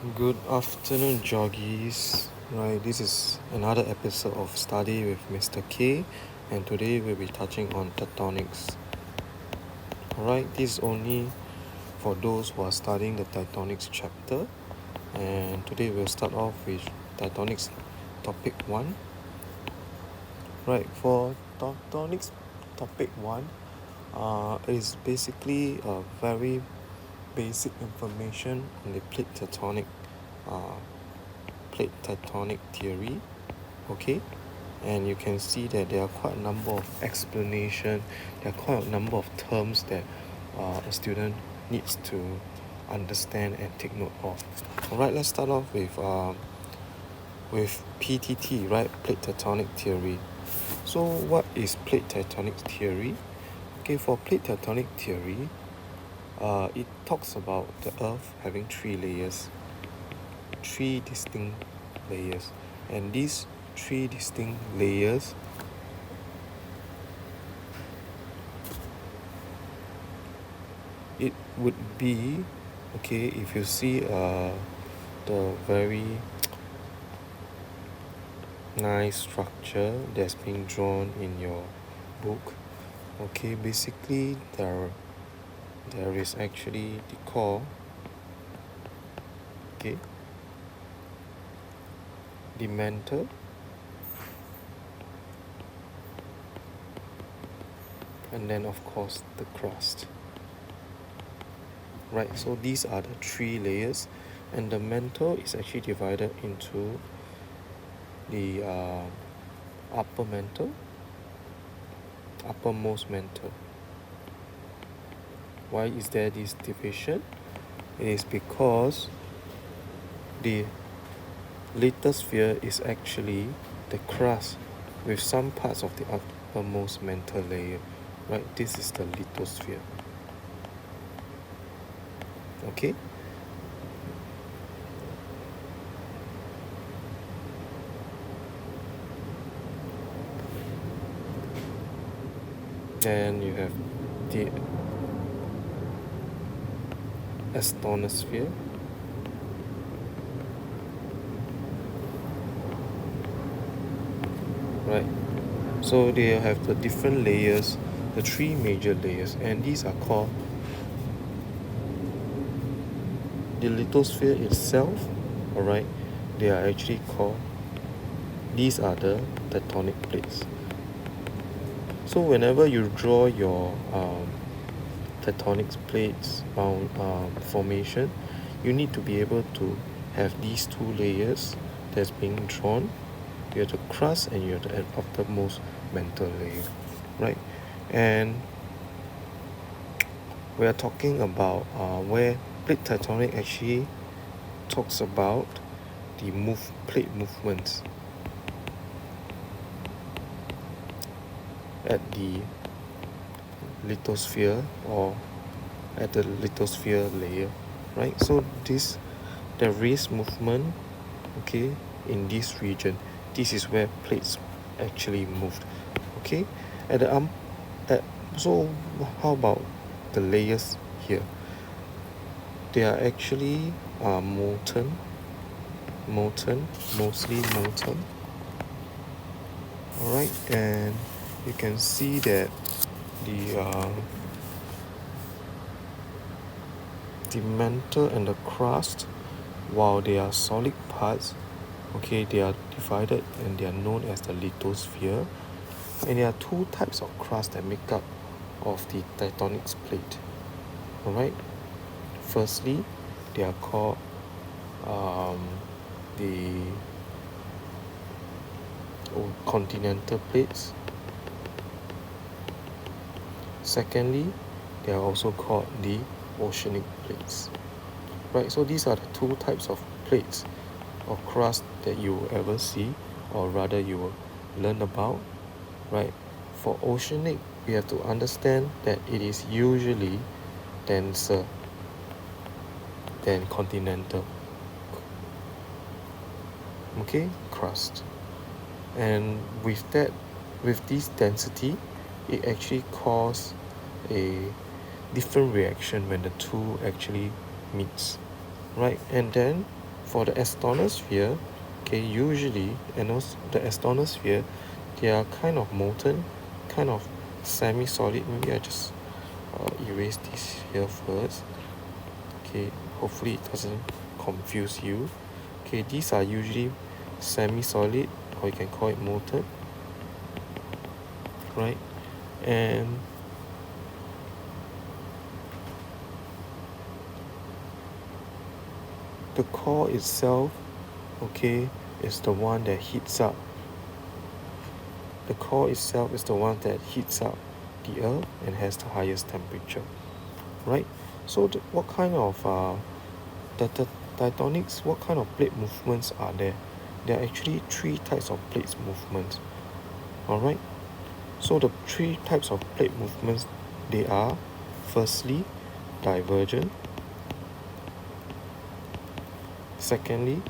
Good afternoon, joggies. Right, this is another episode of Study with Mr. K, and today we'll be touching on tectonics. Alright, this is only for those who are studying the Tectonics chapter, and today we'll start off with Tectonics Topic 1. Right, for Tectonics Topic 1, it is basically a very basic information on the plate tectonic theory. Okay, and you can see that there are quite a number of explanations, there are quite a number of terms that a student needs to understand and take note of. Alright, let's start off with PTT, right? Plate tectonic theory. So what is plate tectonic theory? Okay, for plate tectonic theory, it talks about the earth having three distinct layers, and these three distinct layers it would be, okay, if you see the very nice structure that's being drawn in your book. Okay, basically there is actually the core, okay, the mantle, and then of course the crust. Right, so these are the three layers, and the mantle is actually divided into the uppermost mantle. Why is there this division? It is because the lithosphere is actually the crust with some parts of the uppermost mantle layer. Right, this is the lithosphere. Okay, and you have the asthenosphere, right? So they have the different layers, the three major layers, and these are called the lithosphere itself. Alright, they are actually called, these are the tectonic plates. So whenever you draw your tectonic plates formation, you need to be able to have these two layers that's being drawn. You have the crust and you have the uppermost mantle layer, right? And we are talking about where plate tectonic actually talks about the plate movements at the lithosphere or at the lithosphere layer, right? So there is movement, okay, in this region. This is where plates actually moved, okay. So how about the layers here? They are actually mostly molten. Alright, and you can see that the mantle and the crust, while they are solid parts, okay, they are divided and they are known as the lithosphere. And there are two types of crust that make up of the tectonic plate. Alright, firstly, they are called the continental plates. Secondly, they are also called the oceanic plates. Right, so these are the two types of plates or crust that you will ever see, or rather you will learn about. Right, for oceanic, we have to understand that it is usually denser than continental, okay, crust. And with this density, it actually causes a different reaction when the two actually meets, right? And then for the astronosphere, okay, usually, and also the astronosphere, they are kind of molten, kind of semi-solid. Maybe I just erase this here first. Okay, hopefully it doesn't confuse you. Okay, these are usually semi-solid, or you can call it molten, right? And the core itself, okay, is the one that heats up. The core itself is the one that heats up the Earth and has the highest temperature, right? So what kind of the tectonics, what kind of plate movements are there? There are actually three types of plate movements. Alright, so the three types of plate movements, they are firstly divergent, secondly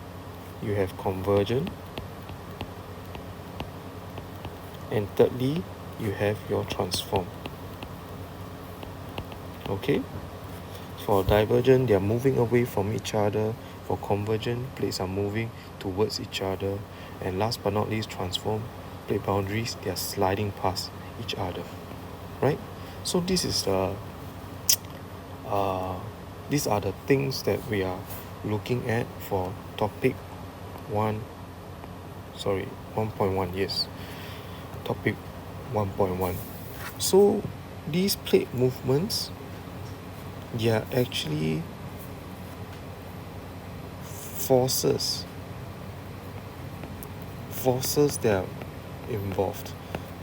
you have convergent, and thirdly you have your transform. Okay, for divergent, they are moving away from each other. For convergent, plates are moving towards each other. And last but not least, transform, plate boundaries, they are sliding past each other, right? So this is these are the things that we are looking at for topic 1.1, yes, topic 1.1. So these plate movements, they are actually forces that are involved.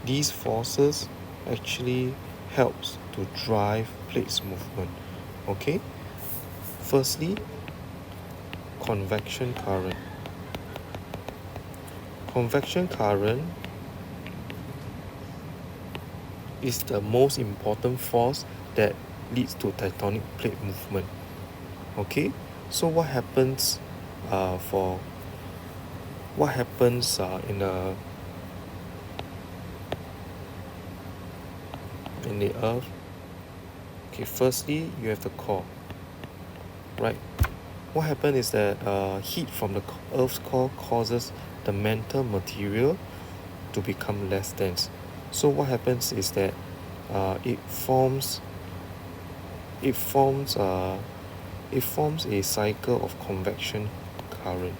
These forces actually helps to drive plates movement. Okay, firstly, convection current. Convection current is the most important force that leads to tectonic plate movement. Okay, so what happens in the Earth? Okay, firstly you have the core, right? What happens is that heat from the Earth's core causes the mantle material to become less dense. So what happens is that it forms a cycle of convection current.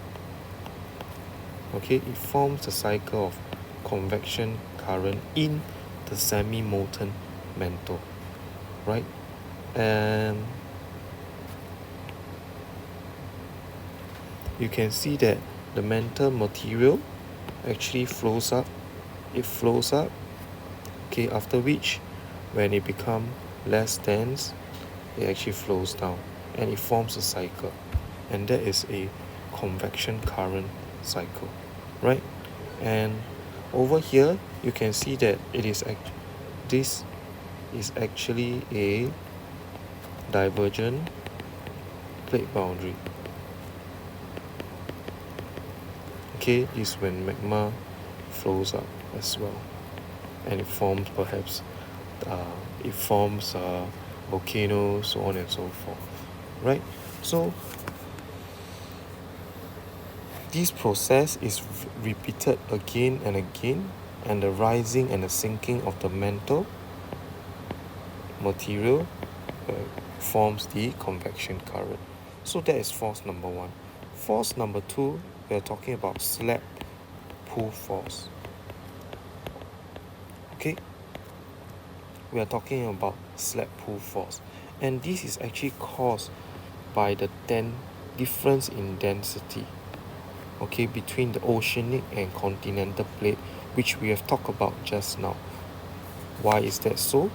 Okay, it forms a cycle of convection current in the semi-molten mantle, right? And you can see that the mantle material actually flows up. It flows up, okay, after which, when it becomes less dense, it actually flows down and it forms a cycle, and that is a convection current cycle, right? And over here you can see that this is actually a divergent plate boundary. Okay, this is when magma flows up as well, and it forms volcanoes, so on and so forth, right? So this process is repeated again and again, and the rising and the sinking of the mantle material forms the convection current. So that is force number one. Force number two, we are talking about slap pull force. Okay, we are talking about slap pull force, and this is actually caused by the difference in density, okay, between the oceanic and continental plate, which we have talked about just now. Why is that so?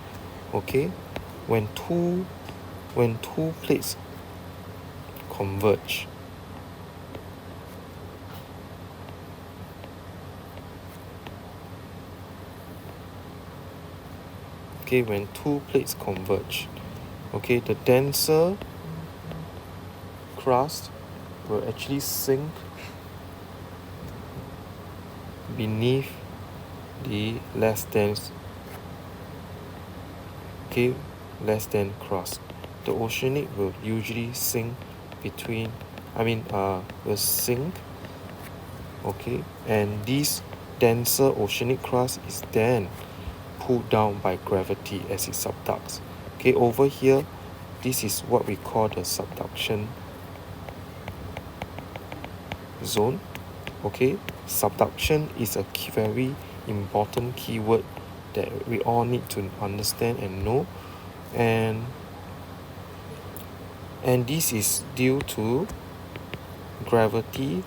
Okay, when two plates converge, okay, when two plates converge, okay, the denser crust will actually sink beneath the less dense crust. The oceanic will usually sink between will sink, okay, and this denser oceanic crust is then pulled down by gravity as it subducts. Okay, over here, this is what we call the subduction zone. Okay, subduction is a very important keyword that we all need to understand and know, and this is due to gravity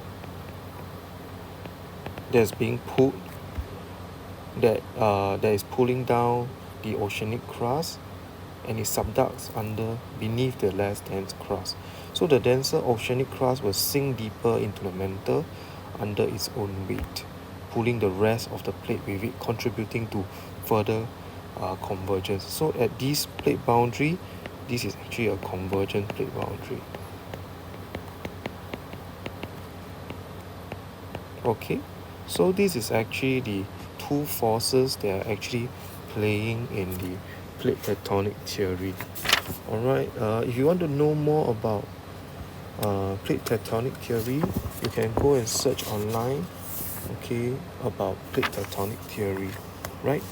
that's being pulled that is pulling down the oceanic crust, and it subducts beneath the less dense crust. So the denser oceanic crust will sink deeper into the mantle under its own weight, pulling the rest of the plate with it, contributing to further convergence. So at this plate boundary, this is actually a convergent plate boundary. Okay, so this is actually the two forces that are actually playing in the plate tectonic theory. Alright, if you want to know more about plate tectonic theory, you can go and search online, okay, about plate tectonic theory, right?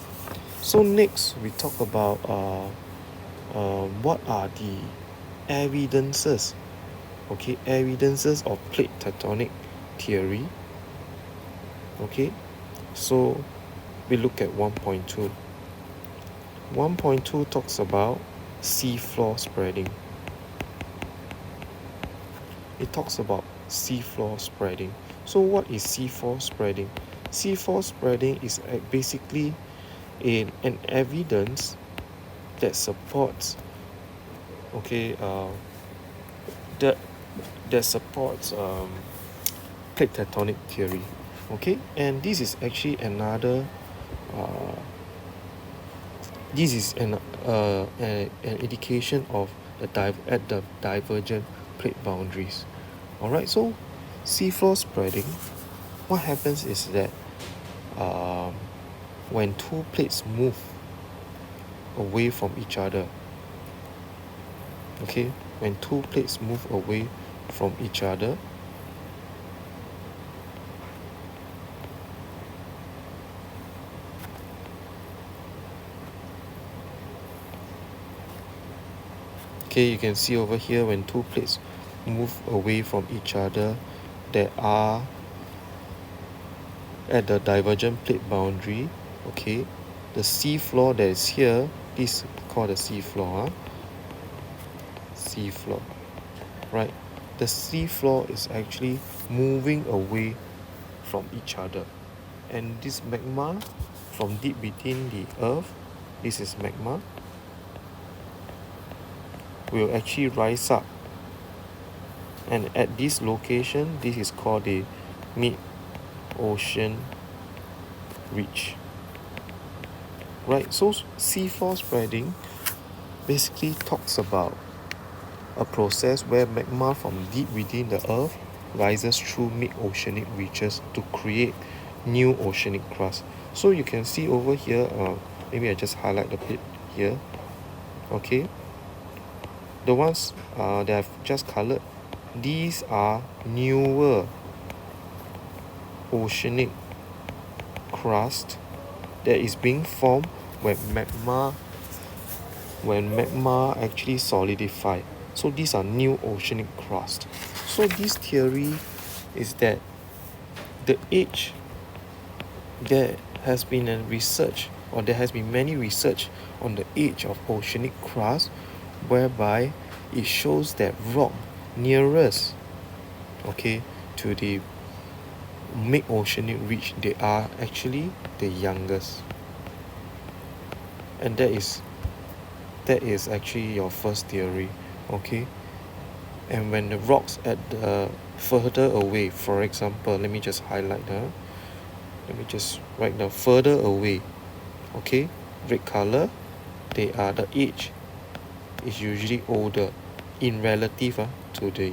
So next we talk about what are the evidences, okay, evidences of plate tectonic theory. Okay, so we look at 1.2. 1.2 talks about seafloor spreading. It talks about seafloor spreading. So what is seafloor spreading? Seafloor spreading is basically an evidence that supports, okay, that supports plate tectonic theory. Okay, and this is actually another this is an indication of the divergent plate boundaries. Alright, so seafloor spreading, what happens is that when two plates move away from each other, okay, when two plates move away from each other, okay, you can see over here when two plates move away from each other that are at the divergent plate boundary, okay, the seafloor that is here, this is called the seafloor, seafloor, right? The seafloor is actually moving away from each other, and this magma from deep within the earth, this is magma, will actually rise up, and at this location, this is called the mid-ocean ridge, right? So seafloor spreading basically talks about a process where magma from deep within the earth rises through mid-oceanic ridges to create new oceanic crust. So you can see over here, maybe I just highlight a bit here, okay, the ones that I've just colored, these are newer oceanic crust that is being formed when magma actually solidified. So these are new oceanic crust. So this theory is that the age there has been a research, or there has been many research on the age of oceanic crust, whereby it shows that rock nearest, okay, to the mid-oceanic ridge, they are actually the youngest, and that is actually your first theory, okay. And when the rocks at the further away, for example, let me just highlight let me just write down further away, okay, red color, they are, the age is usually older in relative to the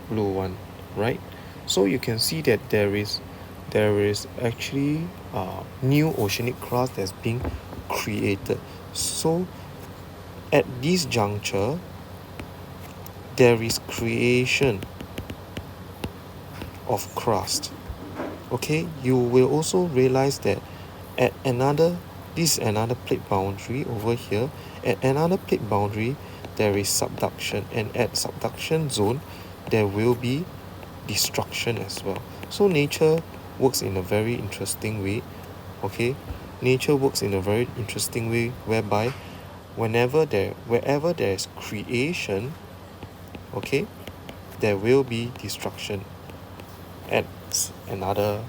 blue one, right? So you can see that there is actually new oceanic crust that's being created. So at this juncture, there is creation of crust. Okay, you will also realize that at this is another plate boundary over here. At another plate boundary, there is subduction, and at subduction zone, there will be destruction as well. So nature works in a very interesting way. Okay, nature works in a very interesting way whereby wherever there is creation, okay, there will be destruction at another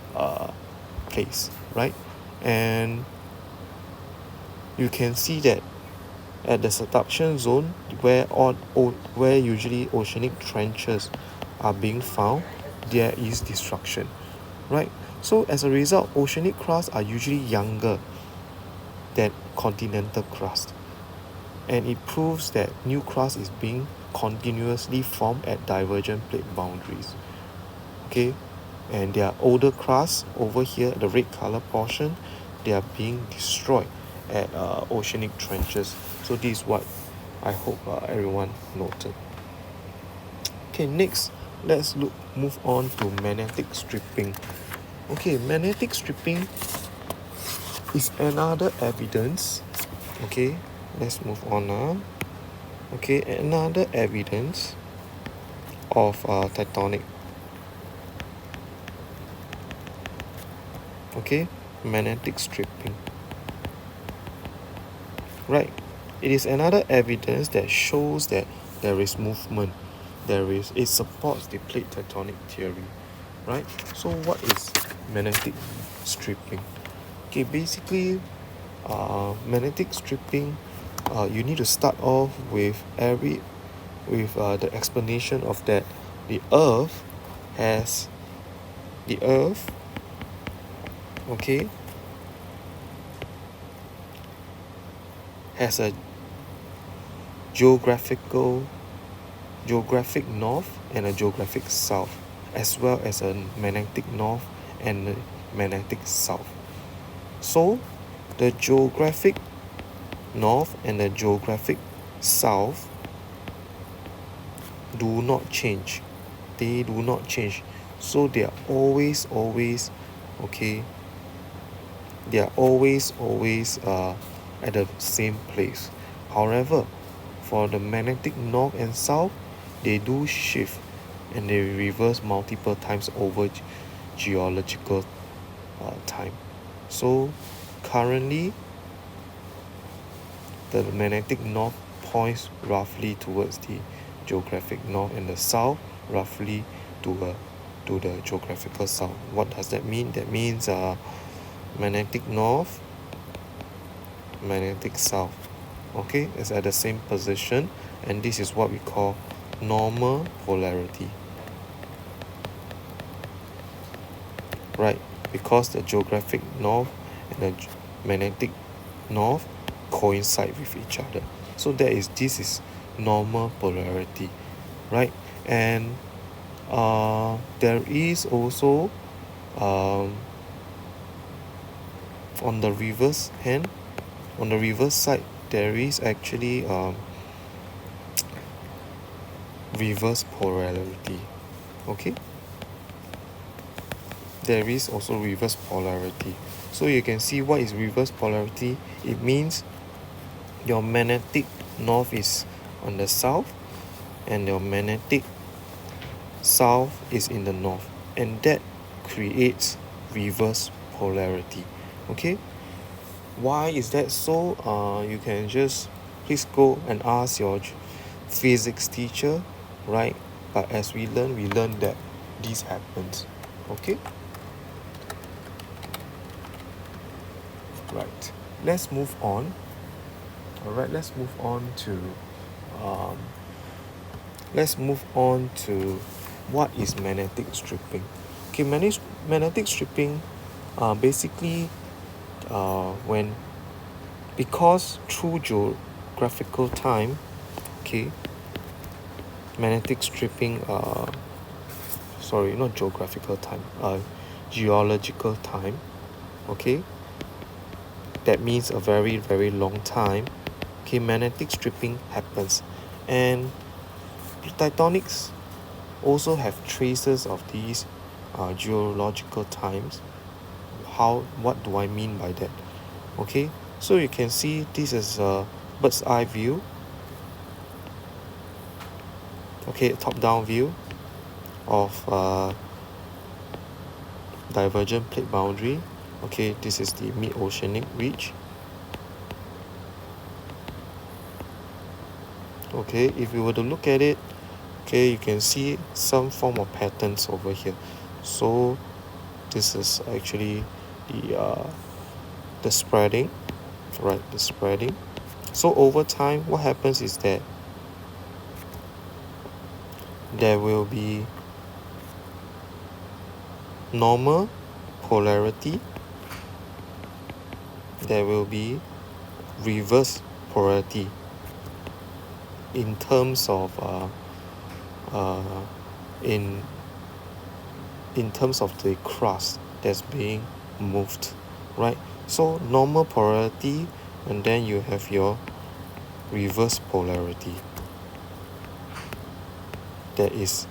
place, right? And you can see that at the subduction zone where usually oceanic trenches are being found, there is destruction, right? So as a result, oceanic crusts are usually younger than continental crust, and it proves that new crust is being continuously formed at divergent plate boundaries. Okay, and there are older crusts over here, the red color portion, they are being destroyed at oceanic trenches. So this is what I hope everyone noted. Okay, next let's move on to magnetic stripping. Okay, magnetic stripping is another evidence. Okay, let's move on now. Okay, another evidence of tectonic. Okay, magnetic stripping. Right, it is another evidence that shows that there is movement. It supports the plate tectonic theory. Right, so what is magnetic stripping? Okay, basically magnetic stripping, you need to start off with the explanation of that the earth has okay, has a geographic north and a geographic south, as well as a magnetic north and a magnetic south. So the geographic north and the geographic south do not change. They do not change. So they are always okay. They are always at the same place. However, for the magnetic north and south, they do shift and they reverse multiple times over geological time. So currently, the magnetic north points roughly towards the geographic north, and the south roughly to the geographical south. What does that mean? That means magnetic north, magnetic south, okay, is at the same position, and this is what we call normal polarity. Right, because the geographic north and the magnetic north coincide with each other. So this is normal polarity, right? And there is also on the reverse side, there is actually reverse polarity. Okay, there is also reverse polarity. So you can see what is reverse polarity. It means your magnetic north is on the south and your magnetic south is in the north, and that creates reverse polarity. Okay, why is that so? You can just please go and ask your physics teacher, right? But as we learn that this happens. Okay, right, let's move on. Alright, let's move on to what is magnetic stripping. Okay, magnetic stripping basically because through geographical time, okay, magnetic stripping not geographical time, geological time, okay, that means a very long time. Okay, magnetic stripping happens, and tectonics also have traces of these geological times. What do I mean by that? Okay, so you can see this is a bird's eye view. Okay, top down view of divergent plate boundary. Okay, this is the mid-oceanic ridge. Okay, if you were to look at it, okay, you can see some form of patterns over here. So this is actually the spreading, right? The spreading. So over time, what happens is that there will be normal polarity, there will be reverse polarity in terms of in terms of the crust that's being moved, right? So normal polarity, and then you have your reverse polarity that is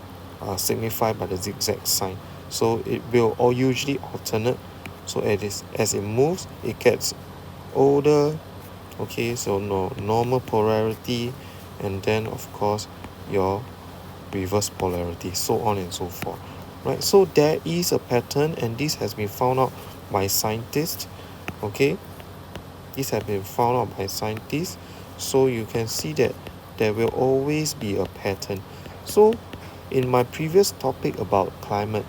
signified by the zigzag sign. So it will all usually alternate. So as it moves, it gets older. Okay, so normal polarity, and then of course your reverse polarity, so on and so forth, right? So there is a pattern, and this has been found out by scientists. Okay, this has been found out by scientists. So you can see that there will always be a pattern. So in my previous topic about climate,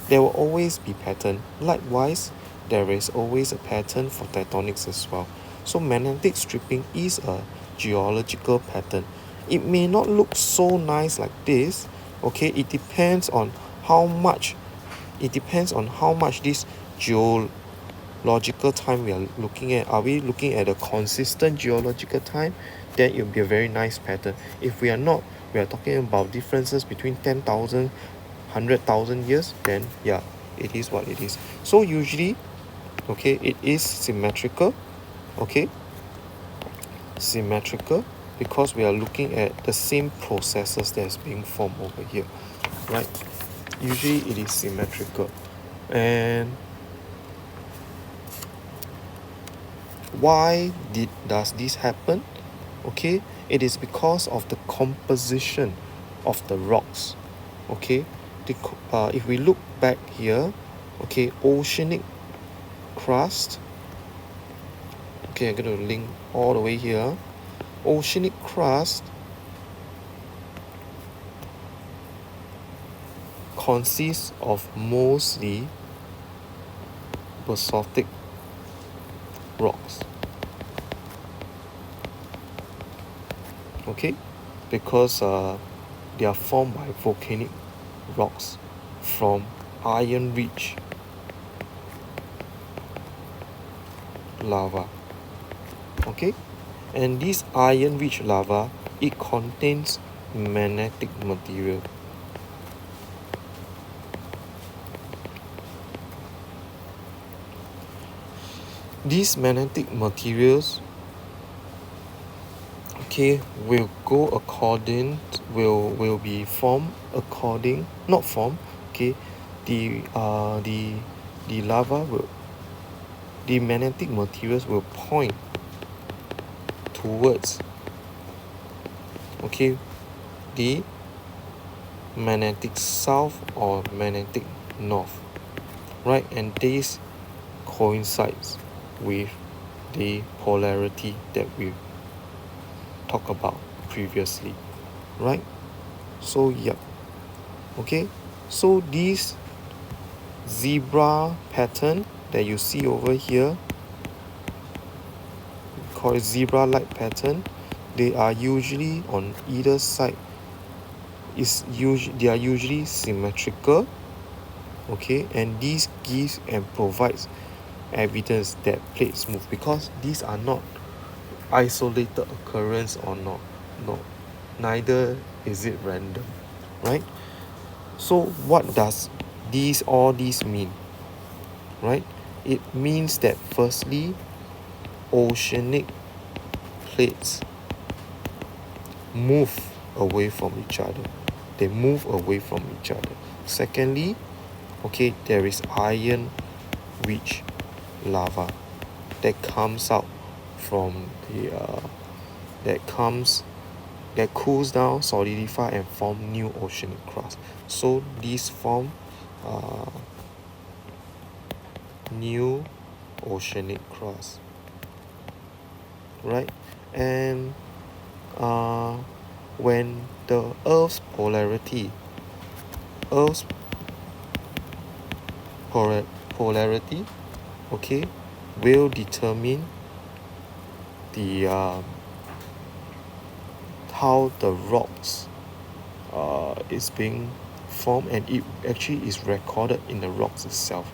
there will always be pattern. Likewise, there is always a pattern for tectonics as well. So magnetic stripping is a geological pattern. It may not look so nice like this. Okay, it depends on how much this geological time we are looking at. Are we looking at a consistent geological time? Then it will be a very nice pattern. If we are not, we are talking about differences between 10,000, 100,000 years, then yeah, it is what it is. So usually, okay, it is symmetrical. Okay, symmetrical because we are looking at the same processes that's being formed over here, right? Usually it is symmetrical. And why does this happen? Okay, it is because of the composition of the rocks. Okay, if we look back here, okay, oceanic crust. Okay, I'm going to link all the way here. Oceanic crust consists of mostly basaltic rocks. Okay, because they are formed by volcanic rocks from iron-rich lava. Okay, and this iron-rich lava, it contains magnetic material. These magnetic materials, okay, will be formed according, not formed, okay, the lava will, the magnetic materials will point towards, okay, the magnetic south or magnetic north, right? And this coincides with the polarity that we talked about previously, right? So yeah, okay, so this zebra pattern that you see over here, called zebra-like pattern, they are usually on either side. They are usually symmetrical. Okay, and this gives and provides evidence that plates move, because these are not isolated occurrence or not. No, neither is it random, right? So what does all these mean, right? It means that firstly, oceanic plates move away from each other. They move away from each other. Secondly, okay, there is iron rich lava that comes out from the that cools down, solidify, and form new oceanic crust. So these form new oceanic crust, right? And uh, when the Earth's Earth's polarity, okay, will determine the how the rocks is being formed, and it actually is recorded in the rocks itself,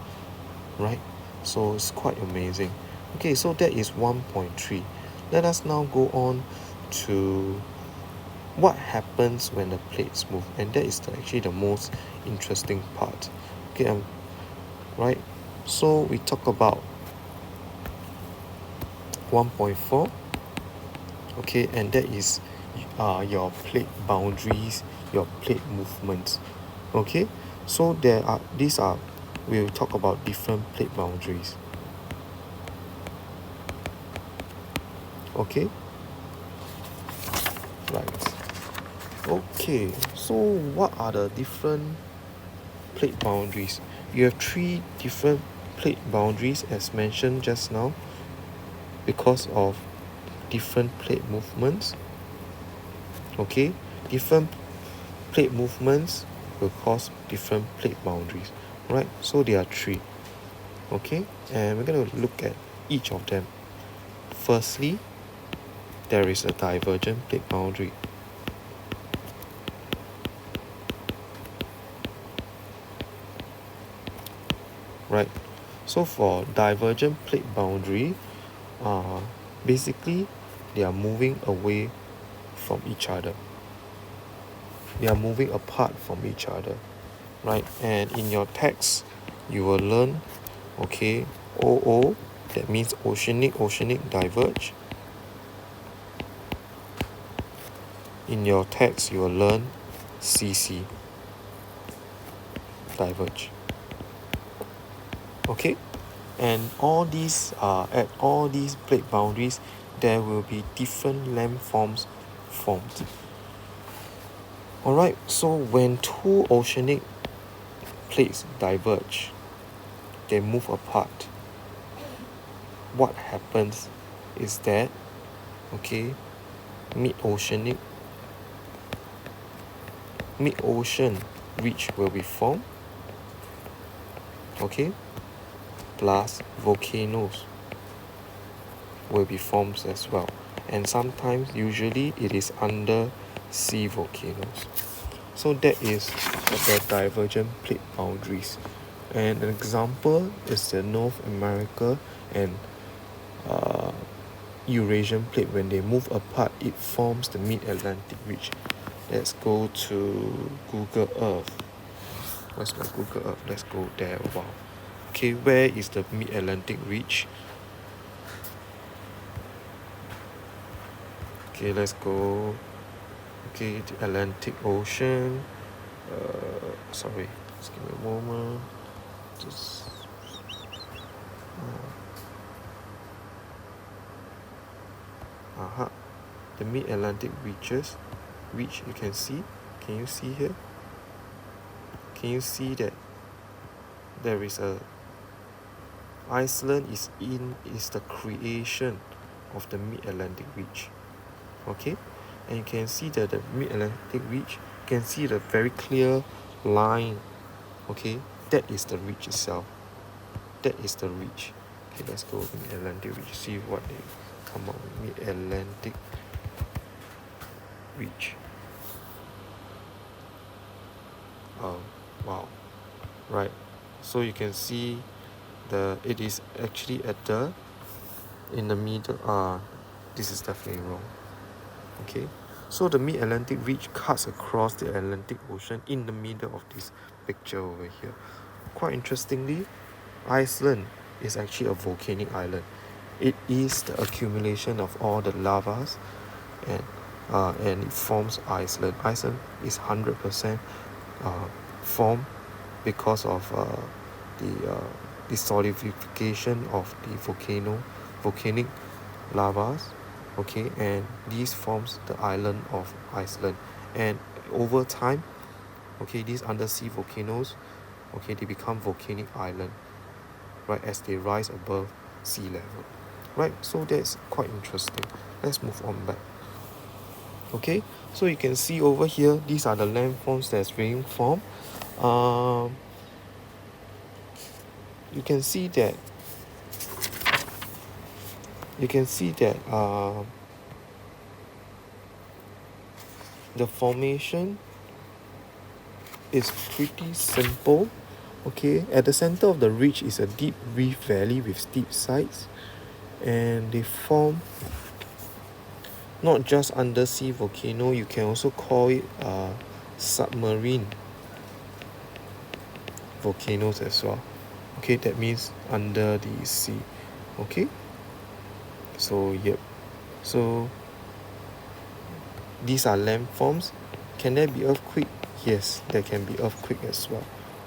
right? So it's quite amazing. Okay, so that is 1.3. Let us now go on to what happens when the plates move, and that is actually the most interesting part. Okay, right? So we talk about 1.4, okay, and that is your plate boundaries, your plate movements. Okay, so we'll talk about different plate boundaries. Okay, right. Okay, so what are the different plate boundaries? You have 3 different plate boundaries as mentioned just now because of different plate movements. Okay, different plate movements will cause different plate boundaries, right? So there are 3. Okay, and we're going to look at each of them. Firstly, there is a divergent plate boundary. Right, so for divergent plate boundary, basically they are moving away from each other. They are moving apart from each other, right? And in your text, you will learn, okay, OO, that means oceanic diverge. In your text, you will learn CC, diverge. Okay, and all these at all these plate boundaries, there will be different landforms formed. Alright, so when 2 oceanic plates diverge, they move apart. What happens is that, okay, mid-ocean ridge will be formed, okay, plus volcanoes will be formed as well, and sometimes, usually, it is under sea volcanoes. So that is the divergent plate boundaries, and an example is the North America and Eurasian plate. When they move apart, it forms the Mid-Atlantic ridge. Let's go to Google Earth. Where's my Google Earth? Let's go there. Wow. Okay, where is the Mid-Atlantic ridge? Okay, let's go. Okay, the Atlantic Ocean. Sorry, just give me a moment. Just the Mid-Atlantic ridge, you can see. Can you see here? Can you see that there is a Iceland is the creation of the Mid-Atlantic ridge? Okay, and you can see that the Mid-Atlantic ridge, you can see the very clear line. Okay, that is the ridge itself. That is the ridge. Okay, let's go Mid-Atlantic ridge, see what they come up with. Mid-Atlantic ridge. Wow, right? So you can see it is actually in the middle. This is definitely wrong. Okay, so the Mid-Atlantic ridge cuts across the Atlantic Ocean in the middle of this picture over here. Quite interestingly, Iceland is actually a volcanic island. It is the accumulation of all the lavas, and it forms Iceland. Iceland is 100% formed because of the solidification of the volcanic lavas, okay, and these forms the island of Iceland. And over time, okay, these undersea volcanoes, okay, they become volcanic island, right, as they rise above sea level, right? So that's quite interesting. Let's move on back. Okay, so you can see over here, these are the landforms that's being formed. um you can see that you can see that the formation is pretty simple. Okay, at the center of the ridge is a deep reef valley with steep sides, and they form not just undersea volcano, you can also call it submarine volcanoes as well. Okay, that means under the sea. Okay, so yep, so these are landforms. Can there be earthquake? Yes, there can be earthquake as well.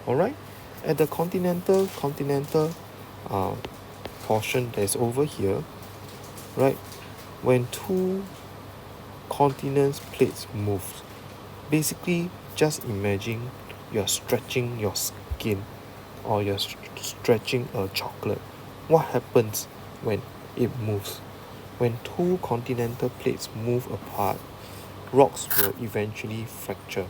All right, at the continental uh, portion that's over here, right, when two continents plates move, basically just imagine you're stretching your skin, or you're stretching a chocolate. What happens when it moves? When two continental plates move apart, rocks will eventually fracture.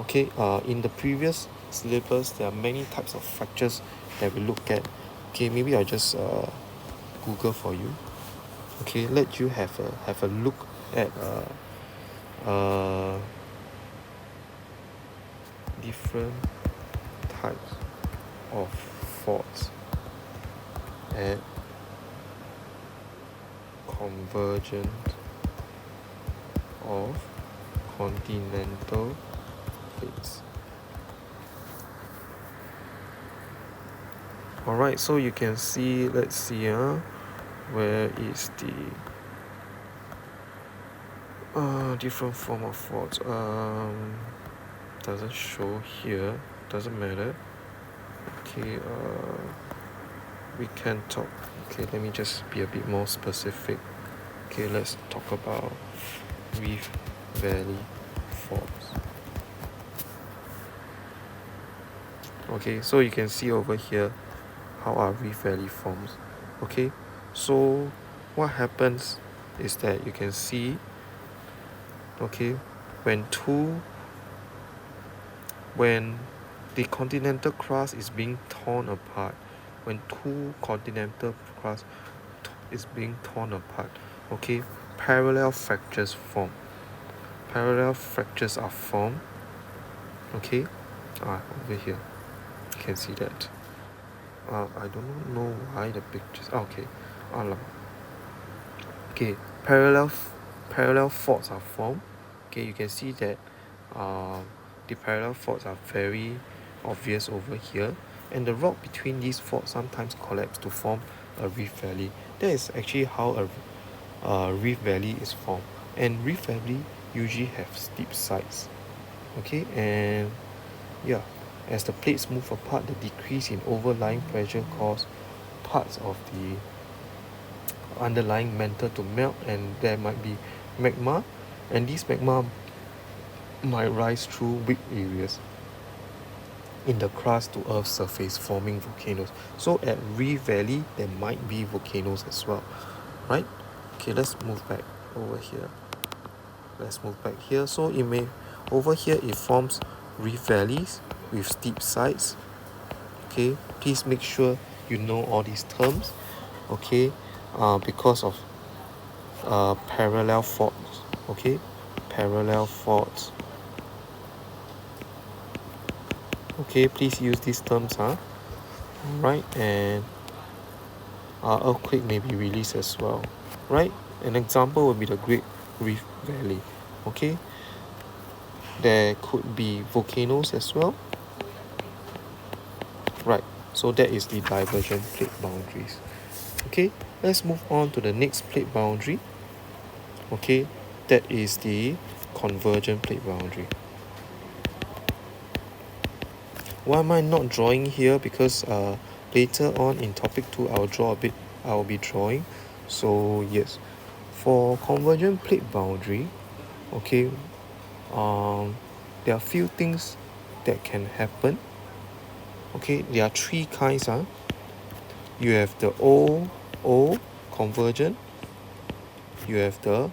Okay, in the previous syllabus, there are many types of fractures that we look at. Okay, maybe I'll just Google for you. Okay, let you have a look at different types of faults at convergent of continental plates. Alright, so you can see, let's see, where is the different form of faults. Doesn't show here, doesn't matter. Okay, we can talk. Okay, let me just be a bit more specific. Okay, let's talk about Reef Valley faults. Okay, so you can see over here how are Reef Valley forms. Okay, so what happens is that you can see, okay, when the continental crust is being torn apart, when two continental crust is being torn apart, okay, parallel fractures form. Parallel fractures are formed. Okay, over here you can see that. I don't know why the pictures. Okay, okay, parallel faults are formed. Okay, you can see that the parallel faults are very obvious over here, and the rock between these faults sometimes collapse to form a reef valley. That is actually how a reef valley is formed, and reef valley usually have steep sides. Okay, and yeah, as the plates move apart, the decrease in overlying pressure cause parts of the underlying mantle to melt, and there might be magma, and this magma might rise through weak areas in the crust to Earth's surface, forming volcanoes. So at Reef Valley, there might be volcanoes as well, right? Okay, let's move back over here. So over here it forms reef valleys with steep sides. Okay, please make sure you know all these terms. Okay, because of parallel faults. Okay, parallel faults. Okay, please use these terms, right? And earthquake may be released as well, right? An example would be the Great Reef Valley. Okay, there could be volcanoes as well, right? So that is the divergent plate boundaries. Okay, let's move on to the next plate boundary. Okay, that is the convergent plate boundary. Why am I not drawing here? Because later on in topic 2 I'll be drawing. So yes, for convergent plate boundary, okay, there are few things that can happen. Okay, there are 3 kinds. You have the O convergent, you have the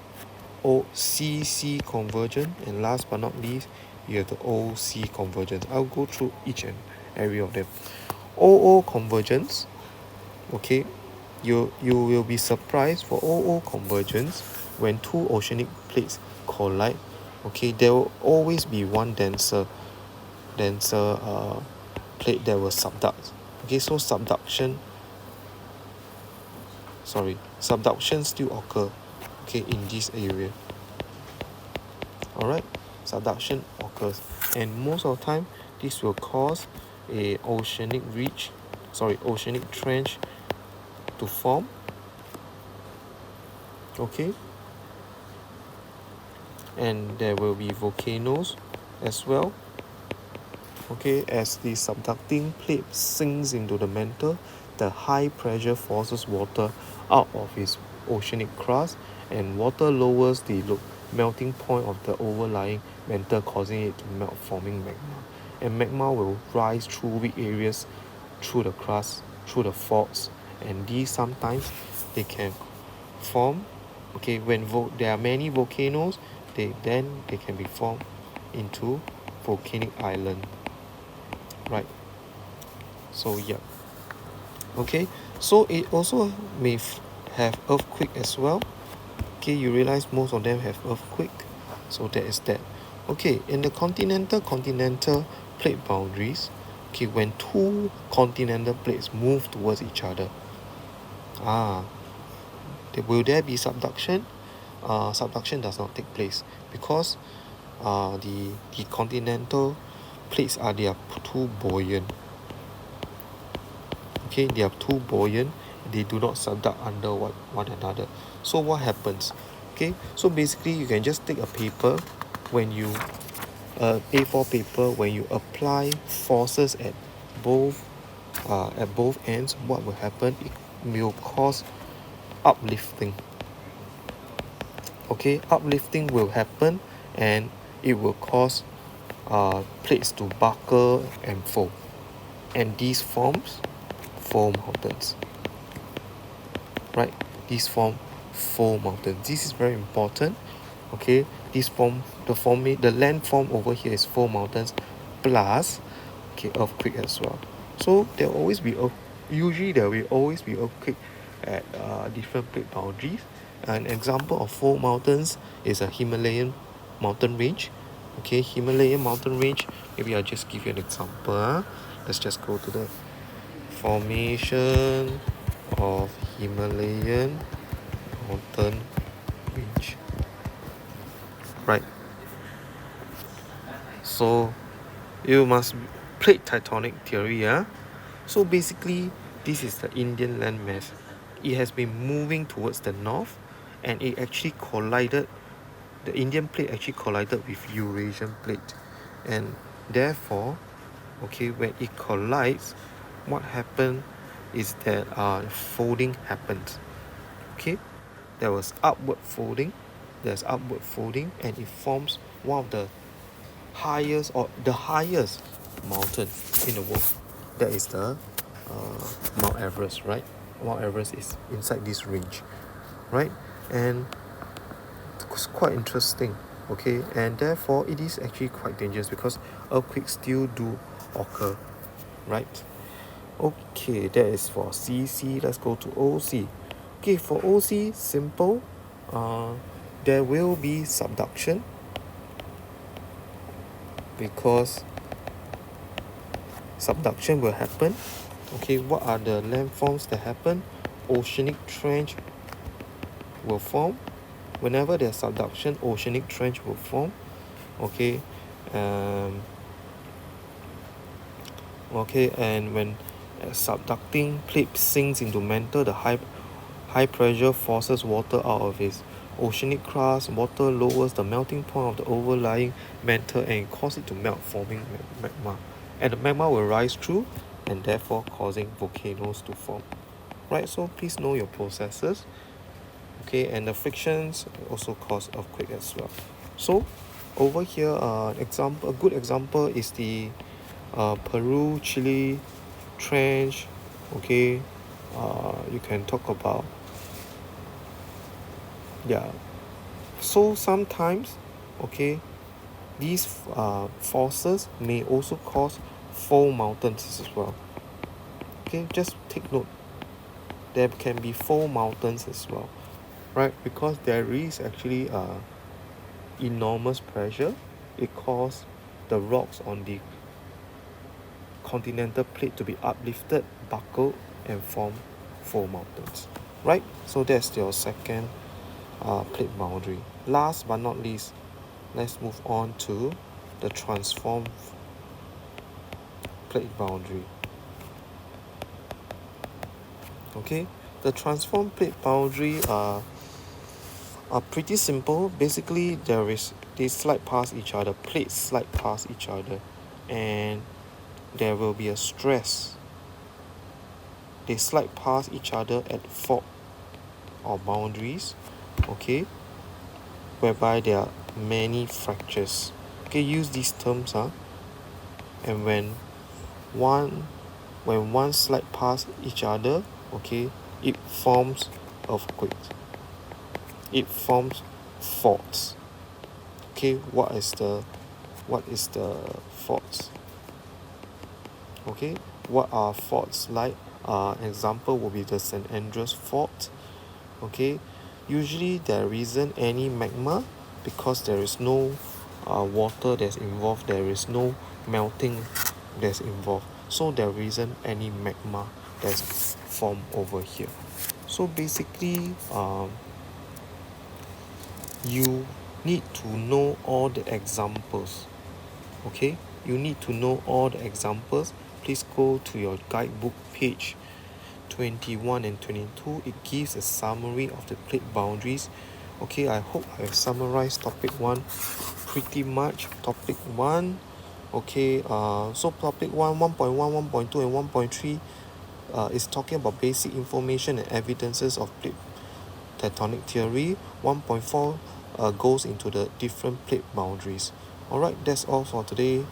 OCC convergent, and last but not least, you have the OC convergence. I'll go through each and every of them. OO convergence, okay, you will be surprised for OO convergence when 2 oceanic plates collide. Okay, there will always be one denser plate that will subduct. Okay, so subduction still occur, okay, in this area. Alright, subduction occurs, and most of the time this will cause a oceanic trench to form. Okay, and there will be volcanoes as well. Okay, as the subducting plate sinks into the mantle, the high pressure forces water out of its oceanic crust, and water lowers the melting point of the overlying mantle, causing it to melt, forming magma. And magma will rise through weak areas, through the crust, through the faults, and these sometimes they can form. Okay, when there are many volcanoes, they can be formed into volcanic island. Right. So yeah. Okay. So it also may have earthquake as well. Okay, you realize most of them have earthquake. So that is that. Okay, in the continental plate boundaries, okay, when 2 continental plates move towards each other, will there be subduction? Subduction does not take place because the continental plates they are too buoyant. Okay, they are too buoyant. They do not subduct under one another. So what happens? Okay, so basically you can just take a paper when you A4 paper, when you apply forces at both ends, what will happen? It will cause uplifting. Okay, uplifting will happen, and it will cause plates to buckle and fold, and these forms fold mountains. Right, these form fold mountains. This is very important. Okay, this form the land form over here is fold mountains plus earthquake as well. So there will always be earthquake at different plate boundaries. An example of fold mountains is a Himalayan mountain range. Okay, Himalayan mountain range, maybe I'll just give you an example. Let's just go to the formation of Himalayan mountain range. Right, so you must plate tectonic theory. So basically this is the Indian landmass. It has been moving towards the north, and it actually collided, the Indian plate actually collided with Eurasian plate, and therefore, okay, when it collides, what happened is that folding happens. Okay, there was upward folding, and it forms one of the highest mountain in the world. That is the Mount Everest, right? Mount Everest is inside this range, right? And it's quite interesting. Okay, and therefore it is actually quite dangerous because earthquakes still do occur, right? Okay, that is for CC. Let's go to OC. Okay, for OC, simple. There will be subduction because subduction will happen. Okay, what are the landforms that happen? Oceanic trench will form. Whenever there's subduction, oceanic trench will form. Okay, and when a subducting plate sinks into mantle, the high pressure forces water out of its oceanic crust. Water lowers the melting point of the overlying mantle and causes it to melt, forming magma. and the magma will rise through and therefore causing volcanoes to form. Right, so please know your processes. Okay, and the frictions also cause earthquake as well. So over here, a good example is the Peru, Chile trench. Okay, you can talk about, yeah. So sometimes, okay, these forces may also cause fold mountains as well. Okay, just take note. There can be fold mountains as well, right? Because there is actually enormous pressure. It causes the rocks on the continental plate to be uplifted, buckled, and form fold mountains, right? So that's your second plate boundary. Last but not least, let's move on to the transform plate boundary. Okay, the transform plate boundary are pretty simple. Basically, they slide past each other, plates slide past each other, and there will be a stress. They slide past each other at fault or boundaries, okay, whereby there are many fractures. Okay, use these terms, and when one slide past each other, okay, it forms earthquakes. It forms faults. Okay, what is the faults? Okay, what are faults like? Example will be the St. Andreas fault. Okay, usually there isn't any magma because there is no water that's involved. There is no melting that's involved, so there isn't any magma that's formed over here. So basically, you need to know all the examples. Okay, you need to know all the examples. Please go to your guidebook page 21 and 22. It gives a summary of the plate boundaries. Okay, I hope I've summarized topic 1 pretty much. Topic 1, okay, so topic 1, 1.1, 1.2 and 1.3 is talking about basic information and evidences of plate tectonic theory. 1.4 goes into the different plate boundaries. Alright, that's all for today.